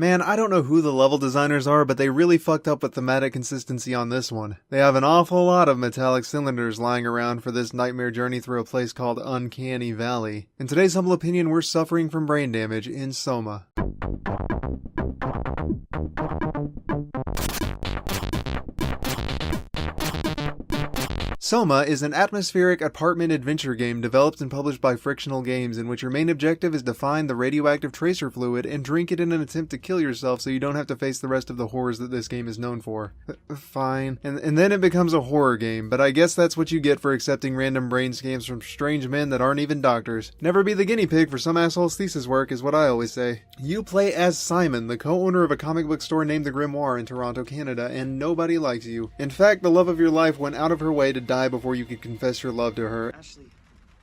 Man, I don't know who the level designers are, but they really fucked up with thematic consistency on this one. They have an awful lot of metallic cylinders lying around for this nightmare journey through a place called Uncanny Valley. In today's humble opinion, we're suffering from brain damage in SOMA. SOMA is an atmospheric apartment adventure game developed and published by Frictional Games, in which your main objective is to find the radioactive tracer fluid and drink it in an attempt to kill yourself so you don't have to face the rest of the horrors that this game is known for. Fine. And then it becomes a horror game, but I guess that's what you get for accepting random brain scans from strange men that aren't even doctors. Never be the guinea pig for some asshole's thesis work is what I always say. You play as Simon, the co-owner of a comic book store named The Grimoire in Toronto, Canada, and nobody likes you. In fact, the love of your life went out of her way to die before you could confess your love to her. Ashley,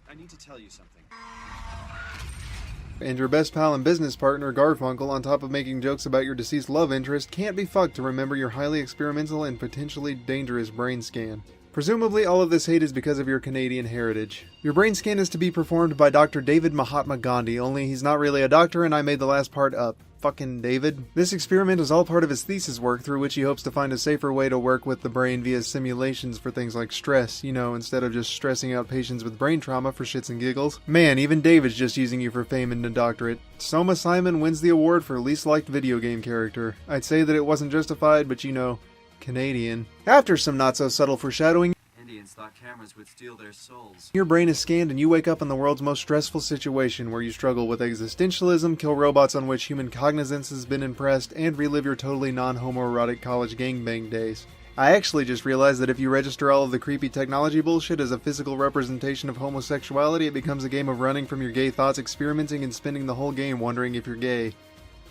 I need to tell you something. And your best pal and business partner, Garfunkel, on top of making jokes about your deceased love interest, can't be fucked to remember your highly experimental and potentially dangerous brain scan. Presumably, all of this hate is because of your Canadian heritage. Your brain scan is to be performed by Dr. David Mahatma Gandhi, only he's not really a doctor and I made the last part up. Fucking David. This experiment is all part of his thesis work, through which he hopes to find a safer way to work with the brain via simulations for things like stress, instead of just stressing out patients with brain trauma for shits and giggles. Man, even David's just using you for fame and a doctorate. SOMA Simon wins the award for least liked video game character. I'd say that it wasn't justified, but Canadian. After some not so subtle foreshadowing, Indians thought cameras would steal their souls. your brain is scanned and you wake up in the world's most stressful situation, where you struggle with existentialism, kill robots on which human cognizance has been impressed, and relive your totally non-homoerotic college gangbang days. I actually just realized that if you register all of the creepy technology bullshit as a physical representation of homosexuality, it becomes a game of running from your gay thoughts, experimenting, and spending the whole game wondering if you're gay.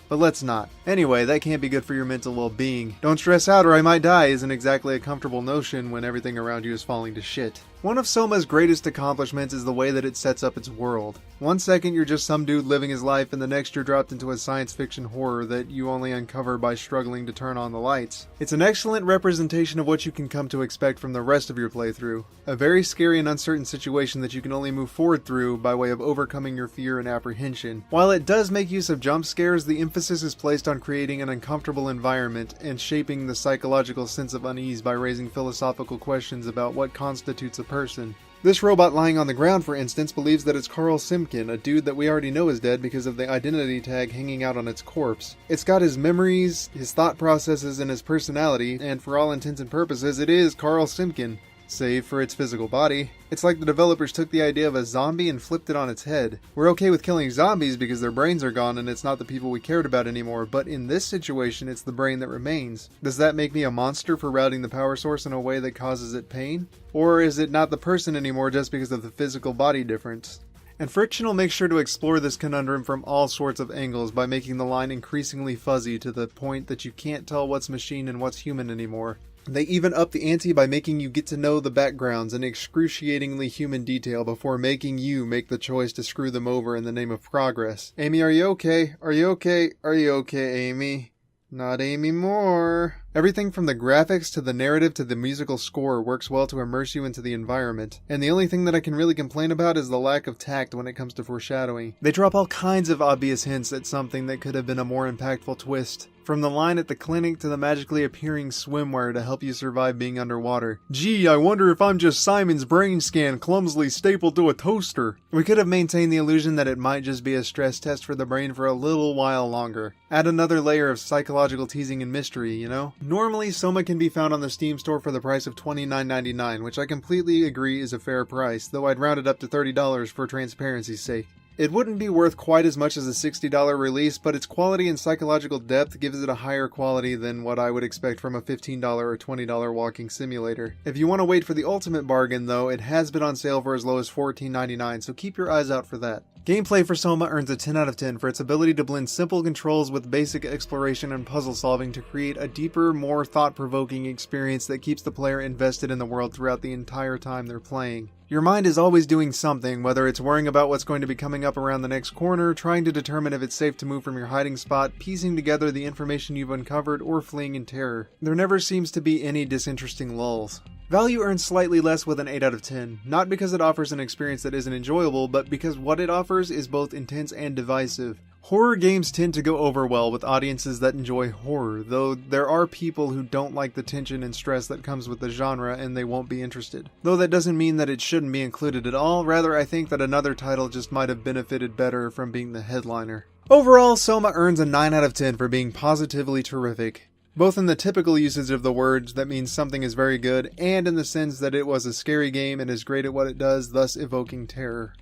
But let's not. Anyway, that can't be good for your mental well-being. Don't stress out or I might die isn't exactly a comfortable notion when everything around you is falling to shit. One of SOMA's greatest accomplishments is the way that it sets up its world. One second you're just some dude living his life, and the next you're dropped into a science fiction horror that you only uncover by struggling to turn on the lights. It's an excellent representation of what you can come to expect from the rest of your playthrough. A very scary and uncertain situation that you can only move forward through by way of overcoming your fear and apprehension. While it does make use of jump scares, the emphasis is placed on creating an uncomfortable environment and shaping the psychological sense of unease by raising philosophical questions about what constitutes a person. This robot lying on the ground, for instance, believes that it's Carl Simkin, a dude that we already know is dead because of the identity tag hanging out on its corpse. It's got his memories, his thought processes, and his personality, and for all intents and purposes, it is Carl Simkin. Save for its physical body. It's like the developers took the idea of a zombie and flipped it on its head. We're okay with killing zombies because their brains are gone and it's not the people we cared about anymore, but in this situation it's the brain that remains. Does that make me a monster for routing the power source in a way that causes it pain? Or is it not the person anymore just because of the physical body difference? And Frictional makes sure to explore this conundrum from all sorts of angles by making the line increasingly fuzzy to the point that you can't tell what's machine and what's human anymore. They even up the ante by making you get to know the backgrounds in excruciatingly human detail before making you make the choice to screw them over in the name of progress. Amy, are you okay? Are you okay? Are you okay, Amy? Not Amy Moore. Everything from the graphics to the narrative to the musical score works well to immerse you into the environment, and the only thing that I can really complain about is the lack of tact when it comes to foreshadowing. They drop all kinds of obvious hints at something that could have been a more impactful twist. From the line at the clinic to the magically appearing swimwear to help you survive being underwater. Gee, I wonder if I'm just Simon's brain scan clumsily stapled to a toaster. We could have maintained the illusion that it might just be a stress test for the brain for a little while longer. Add another layer of psychological teasing and mystery, Normally, SOMA can be found on the Steam store for the price of $29.99, which I completely agree is a fair price, though I'd round it up to $30 for transparency's sake. It wouldn't be worth quite as much as a $60 release, but its quality and psychological depth gives it a higher quality than what I would expect from a $15 or $20 walking simulator. If you want to wait for the ultimate bargain though, it has been on sale for as low as $14.99, so keep your eyes out for that. Gameplay for SOMA earns a 10 out of 10 for its ability to blend simple controls with basic exploration and puzzle solving to create a deeper, more thought-provoking experience that keeps the player invested in the world throughout the entire time they're playing. Your mind is always doing something, whether it's worrying about what's going to be coming up around the next corner, trying to determine if it's safe to move from your hiding spot, piecing together the information you've uncovered, or fleeing in terror. There never seems to be any disinteresting lulls. Value earns slightly less with an 8 out of 10, not because it offers an experience that isn't enjoyable, but because what it offers is both intense and divisive. Horror games tend to go over well with audiences that enjoy horror, though there are people who don't like the tension and stress that comes with the genre and they won't be interested. Though that doesn't mean that it shouldn't be included at all, rather I think that another title just might have benefited better from being the headliner. Overall, SOMA earns a 9 out of 10 for being positively terrific. Both in the typical usage of the words that means something is very good, and in the sense that it was a scary game and is great at what it does, thus evoking terror.